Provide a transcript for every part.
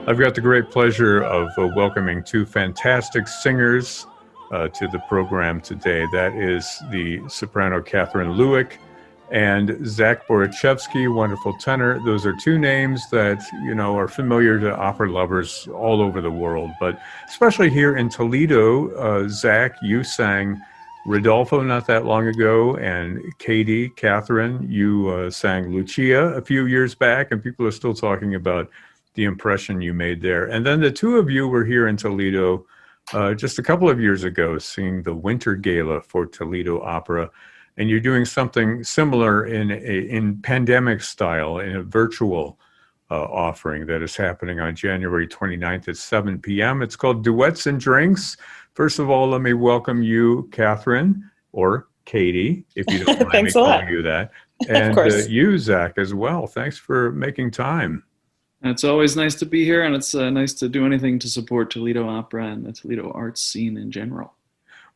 I've got the great pleasure of welcoming two fantastic singers to the program today. That is the soprano Kathryn Lewek and Zach Borichevsky, wonderful tenor. Those are two names that, are familiar to opera lovers all over the world, but especially here in Toledo. Zach, you sang Rodolfo not that long ago, and Katie, Kathryn, you sang Lucia a few years back, and people are still talking about the impression you made there. And then the two of you were here in Toledo just a couple of years ago singing the Winter Gala for Toledo Opera. And you're doing something similar in pandemic style, in a virtual offering that is happening on January 29th at 7 p.m. It's called Duets and Drinks. First of all, let me welcome you, Kathryn, or Katie, if you don't mind me calling you that. And you, Zach, as well. Thanks for making time. It's always nice to be here, and it's nice to do anything to support Toledo Opera and the Toledo arts scene in general.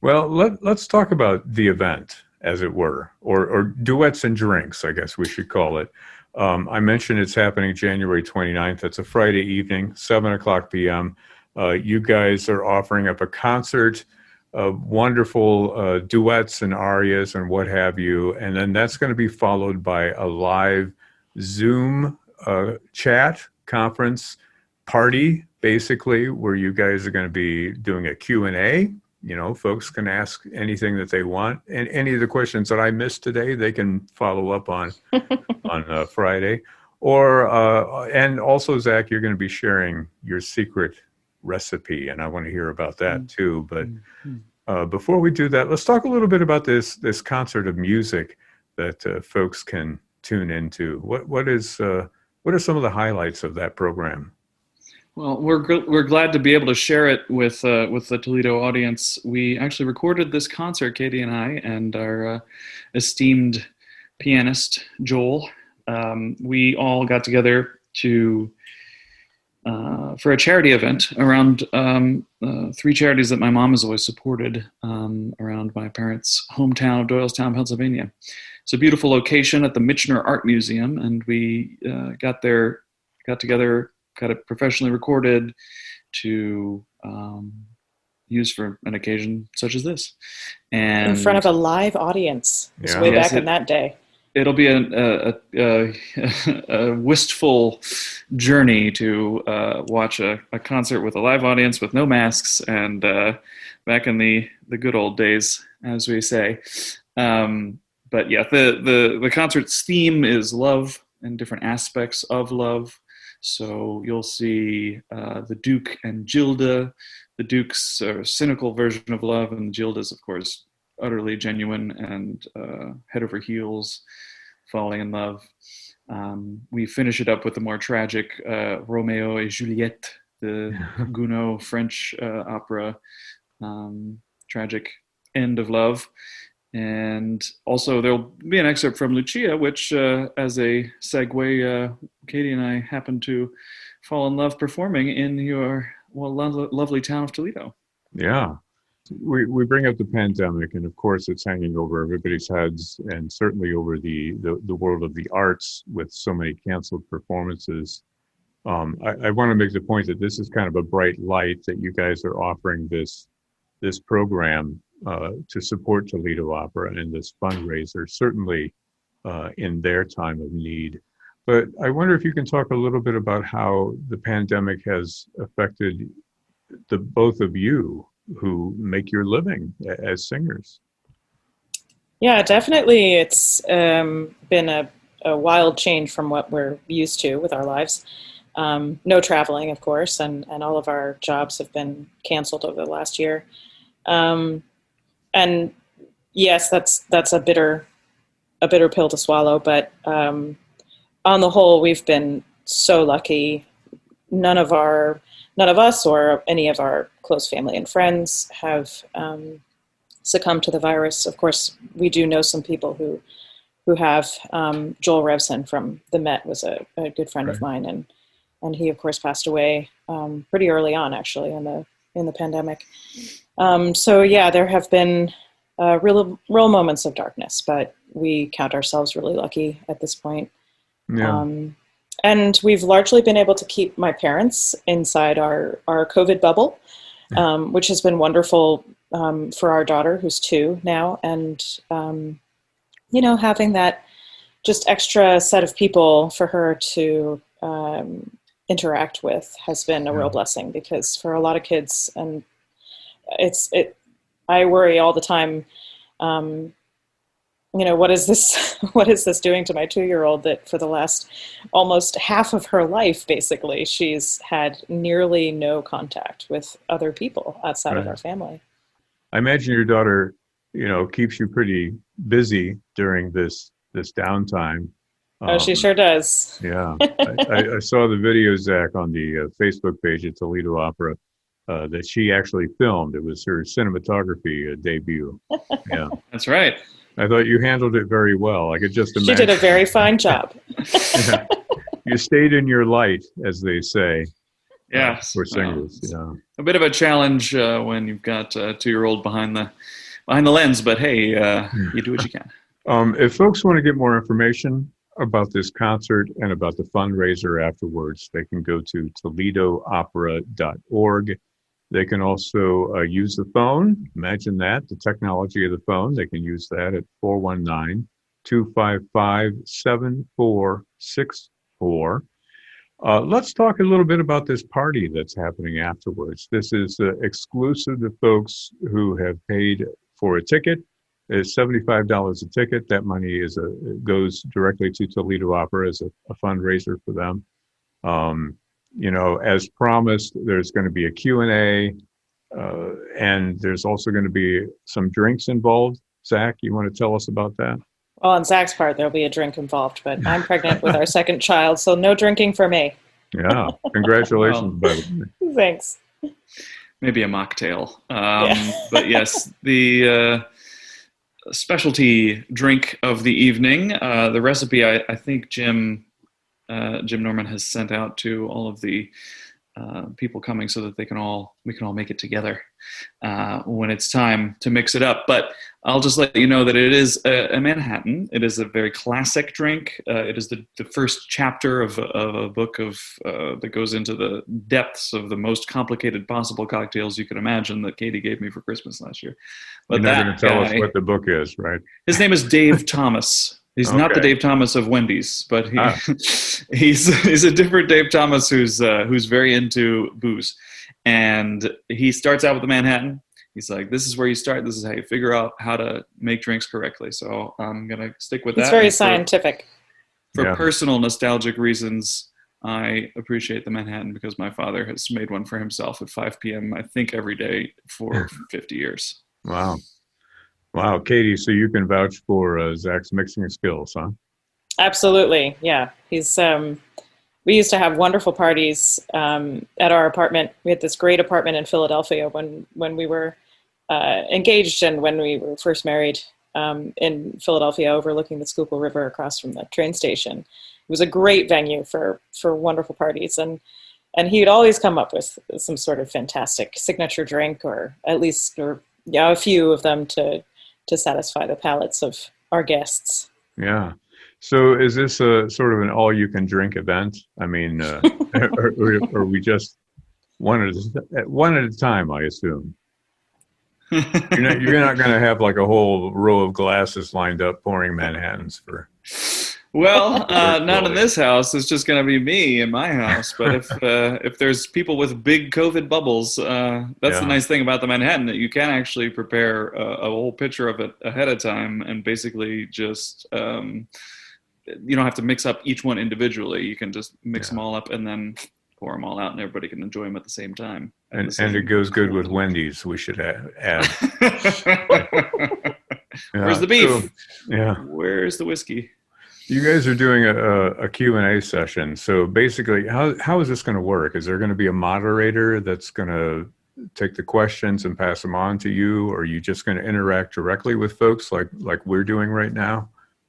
Well, let's talk about the event, as it were, or Duets and Drinks, I guess we should call it. I mentioned it's happening January 29th. It's a Friday evening, 7 o'clock p.m. You guys are offering up a concert of wonderful duets and arias and what have you, and then that's going to be followed by a live Zoom chat conference party, basically, where you guys are going to be doing a Q&A. Folks can ask anything that they want, and any of the questions that I missed today, they can follow up on on Friday. And also, Zach, you're going to be sharing your secret recipe, and I want to hear about that too. But before we do that, let's talk a little bit about this concert of music that folks can tune into. What are some of the highlights of that program? Well, we're glad to be able to share it with the Toledo audience. We actually recorded this concert, Katie and I, and our esteemed pianist Joel. We all got together for a charity event around three charities that my mom has always supported around my parents' hometown of Doylestown, Pennsylvania. It's a beautiful location at the Michener Art Museum, and we got together, got it professionally recorded to use for an occasion such as this. And in front of a live audience. It was way back in that day. It'll be a wistful journey to watch a concert with a live audience with no masks and back in the good old days, as we say. But yeah, the concert's theme is love and different aspects of love. So you'll see the Duke and Gilda. The Duke's cynical version of love, and Gilda's, of course, utterly genuine and head over heels, falling in love. We finish it up with the more tragic Romeo et Juliette, the Gounod French opera, tragic end of love. And also there'll be an excerpt from Lucia, which as a segue, Katie and I happen to fall in love performing in your lovely town of Toledo. Yeah. We bring up the pandemic, and of course it's hanging over everybody's heads, and certainly over the world of the arts with so many canceled performances. I want to make the point that this is kind of a bright light that you guys are offering this program to support Toledo Opera and this fundraiser, certainly in their time of need. But I wonder if you can talk a little bit about how the pandemic has affected the both of you who make your living as singers. Yeah, definitely. It's been a wild change from what we're used to with our lives. No traveling, of course, and all of our jobs have been canceled over the last year. And yes, that's a bitter pill to swallow. But on the whole, we've been so lucky. None of us or any of our close family and friends have succumbed to the virus. Of course, we do know some people who have. Joel Revson from the Met was a good friend of mine, and he of course passed away pretty early on, actually, in the pandemic. So yeah, there have been real moments of darkness, but we count ourselves really lucky at this point. Yeah. And we've largely been able to keep my parents inside our COVID bubble, which has been wonderful for our daughter, who's 2 now. And, having that just extra set of people for her to interact with has been a real blessing, because for a lot of kids, and I worry all the time, what is this doing to my 2-year-old, that for the last almost half of her life, basically, she's had nearly no contact with other people outside of our family. I imagine your daughter, keeps you pretty busy during this downtime. Oh, she sure does. Yeah. I saw the video, Zach, on the Facebook page at Toledo Opera that she actually filmed. It was her cinematography debut. Yeah. That's right. I thought you handled it very well. I could just imagine. She did a very fine job. Yeah. You stayed in your light, as they say. Yeah. For singers. A bit of a challenge when you've got a 2-year-old behind the lens, but hey, you do what you can. If folks want to get more information about this concert and about the fundraiser afterwards, they can go to toledoopera.org. They can also use the phone. Imagine that, the technology of the phone. They can use that at 419-255-7464. Let's talk a little bit about this party that's happening afterwards. This is exclusive to folks who have paid for a ticket. It's $75 a ticket. That money goes directly to Toledo Opera as a fundraiser for them. As promised, there's going to be a Q&A, and there's also going to be some drinks involved. Zach, you want to tell us about that? Well, on Zach's part, there'll be a drink involved, but I'm pregnant with our second child, so no drinking for me. Yeah, congratulations, buddy. Thanks. Maybe a mocktail. But yes, the specialty drink of the evening, the recipe I think Jim Norman has sent out to all of the people coming so that we can all make it together when it's time to mix it up. But I'll just let you know that it is a Manhattan. It is a very classic drink. It is the first chapter of a book that goes into the depths of the most complicated possible cocktails you can imagine that Katie gave me for Christmas last year. But you're not going to tell us what the book is, right? His name is Dave Thomas. He's not the Dave Thomas of Wendy's, but he's a different Dave Thomas who's very into booze. And he starts out with the Manhattan. He's like, this is where you start. This is how you figure out how to make drinks correctly. So I'm going to stick with that. It's very scientific. For personal nostalgic reasons, I appreciate the Manhattan because my father has made one for himself at 5 p.m., I think, every day for 50 years. Wow. Wow, Katie, so you can vouch for Zach's mixing skills, huh? Absolutely, yeah. He's. We used to have wonderful parties at our apartment. We had this great apartment in Philadelphia when we were engaged and when we were first married in Philadelphia, overlooking the Schuylkill River across from the train station. It was a great venue for wonderful parties, and he would always come up with some sort of fantastic signature drink, or at least a few of them to satisfy the palates of our guests. Yeah. So is this a sort of an all-you-can-drink event? I mean, or we just one at a time, I assume? You're not going to have like a whole row of glasses lined up pouring Manhattans for... Well, not in this house. It's just going to be me in my house. But if there's people with big COVID bubbles, that's the nice thing about the Manhattan, that you can actually prepare a whole pitcher of it ahead of time and basically just you don't have to mix up each one individually. You can just mix them all up and then pour them all out, and everybody can enjoy them at the same time. And it goes good with Wendy's. We should add. Where's the beef? So, Where's the whiskey? You guys are doing a Q&A session. So basically, how is this going to work? Is there going to be a moderator that's going to take the questions and pass them on to you? Or are you just going to interact directly with folks like we're doing right now?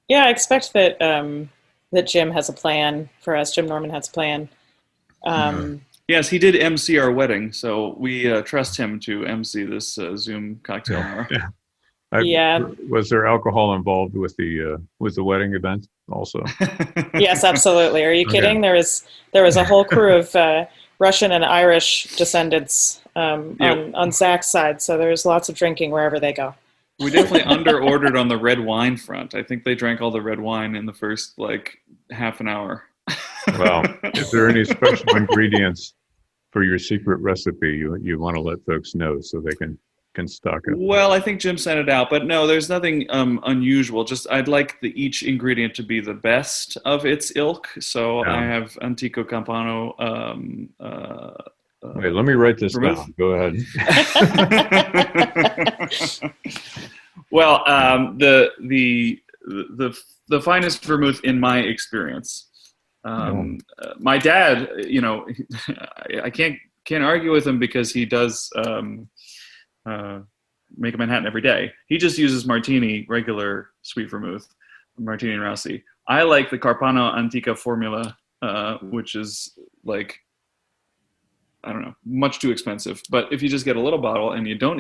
Yeah, I expect that that Jim has a plan for us. Jim Norman has a plan. Yes, he did MC our wedding, so we trust him to MC this Zoom cocktail hour. Was there alcohol involved with the wedding event? also. Yes, absolutely. Are you Okay. kidding? There was a whole crew of Russian and Irish descendants on Zach's side, so there's lots of drinking wherever they go. We definitely under-ordered on the red wine front. I think they drank all the red wine in the first half an hour. Well, if there are any special ingredients for your secret recipe, you want to let folks know so they can stock up. Well, I think Jim sent it out, but no, there's nothing unusual. Just I'd like each ingredient to be the best of its ilk. So I have Antico Campano. Wait, let me write this down. Go ahead. Well, the finest vermouth in my experience. My dad, I can't argue with him because he does make a Manhattan every day. He just uses Martini, regular sweet vermouth, Martini and Rossi. I like the Carpano Antica formula, which is I don't know, much too expensive. But if you just get a little bottle and you don't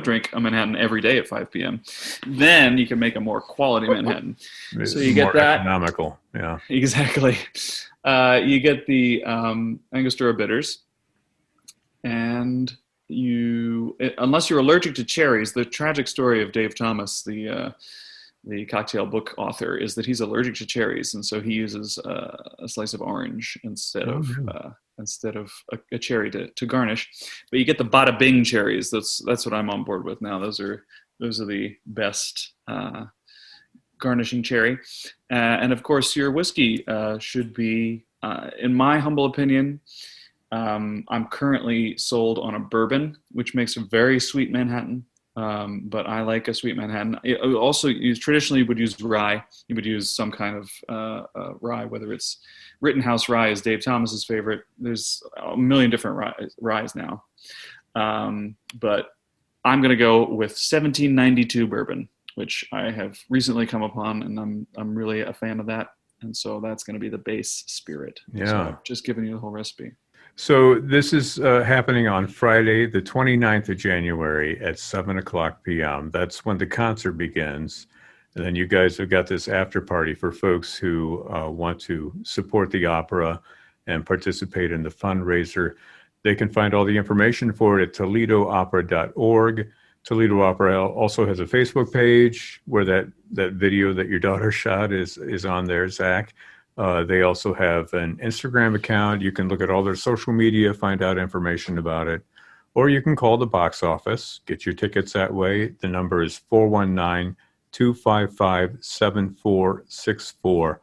drink a Manhattan every day at 5 p.m., then you can make a more quality Manhattan. It's so you get that economical. Yeah, exactly. You get the Angostura bitters, and unless you're allergic to cherries, the tragic story of Dave Thomas, the cocktail book author, is that he's allergic to cherries, and so he uses a slice of orange instead of a cherry to garnish. But you get the Bada Bing cherries. That's what I'm on board with now. Those are the best garnishing cherry. And of course, your whiskey should be, in my humble opinion, I'm currently sold on a bourbon, which makes a very sweet Manhattan. But I like a sweet Manhattan. Traditionally, you would use rye. You would use some kind of rye, whether it's Rittenhouse rye is Dave Thomas's favorite. There's a million different ryes now. But I'm going to go with 1792 bourbon, which I have recently come upon, and I'm really a fan of that. And so that's going to be the base spirit. Yeah. So I've just given you the whole recipe. So this is happening on Friday, the 29th of January at 7:00 p.m. That's when the concert begins. And then you guys have got this after party for folks who want to support the opera and participate in the fundraiser. They can find all the information for it at ToledoOpera.org. Toledo Opera also has a Facebook page where that video that your daughter shot is on there, Zach. They also have an Instagram account. You can look at all their social media, find out information about it. Or you can call the box office, get your tickets that way. The number is 419-255-7464.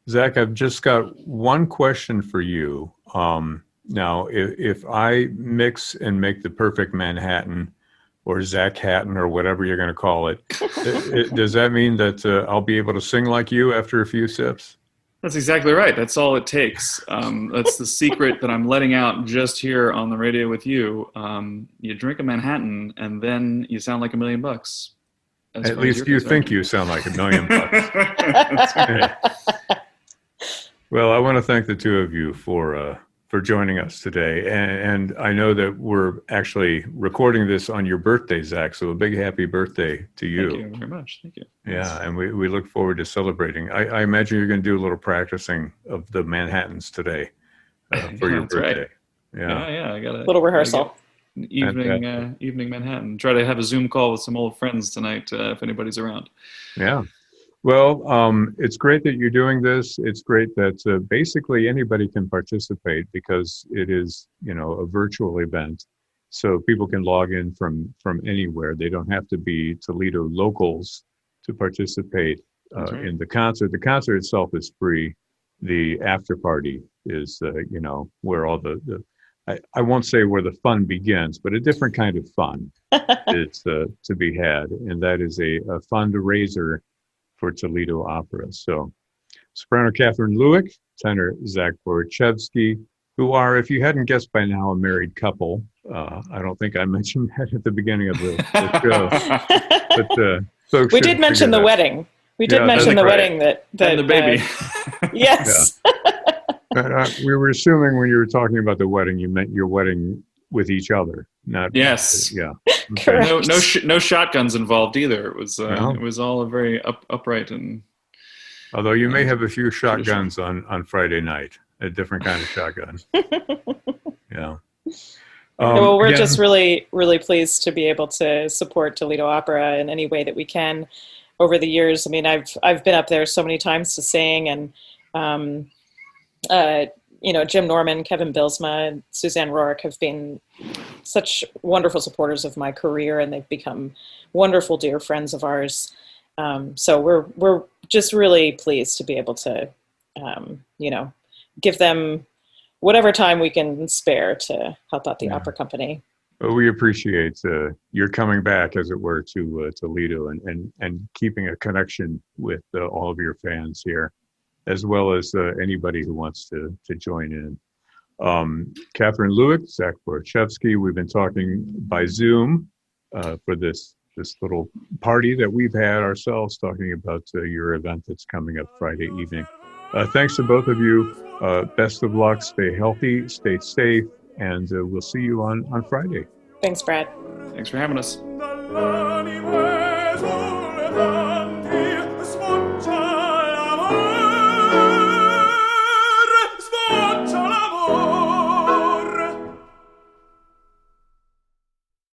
Zach, I've just got one question for you. Now, if I mix and make the perfect Manhattan, or Zach Hatton, or whatever you're going to call it, does that mean that I'll be able to sing like you after a few sips? That's exactly right. That's all it takes. That's the secret that I'm letting out just here on the radio with you. You drink a Manhattan, and then you sound like $1 million. At least you think you sound like $1 million. Well, I want to thank the two of you for joining us today. And I know that we're actually recording this on your birthday, Zach, so a big happy birthday to you. Thank you very much. Thank you. Yeah, and we look forward to celebrating. I imagine you're going to do a little practicing of the Manhattans today for your birthday. Right. Yeah, I got a little rehearsal. Evening Manhattan. Try to have a Zoom call with some old friends tonight if anybody's around. Yeah. Well, it's great that you're doing this. It's great that basically anybody can participate because it is, a virtual event. So people can log in from anywhere. They don't have to be Toledo locals to participate in the concert. The concert itself is free. The after party is, where all the I won't say where the fun begins, but a different kind of fun is to be had. And that is a fundraiser for Toledo Opera. So soprano Kathryn Lewek, tenor Zach Borichevsky, who are, if you hadn't guessed by now, a married couple. I don't think I mentioned that at the beginning of the show. But folks, we did mention the wedding. We did mention the wedding that and the baby. Yes. We were assuming when you were talking about the wedding, you meant your wedding with each other, not yes. Yeah. Okay. No shotguns involved either. It was all a very upright and Although you may have a few shotguns on Friday night, a different kind of shotgun. Yeah. Well, we're again, just really, really pleased to be able to support Toledo Opera in any way that we can over the years. I mean, I've been up there so many times to sing, and Jim Norman, Kevin Bilsma, and Suzanne Rourke have been such wonderful supporters of my career, and they've become wonderful, dear friends of ours. So we're just really pleased to be able to, give them whatever time we can spare to help out the opera company. Well, we appreciate your coming back, as it were, to Toledo and keeping a connection with all of your fans here, as well as anybody who wants to join in. Kathryn Lewek, Zach Borichevsky, we've been talking by Zoom for this little party that we've had ourselves, talking about your event that's coming up Friday evening. Thanks to both of you. Best of luck. Stay healthy, stay safe, and we'll see you on Friday. Thanks, Brad. Thanks for having us.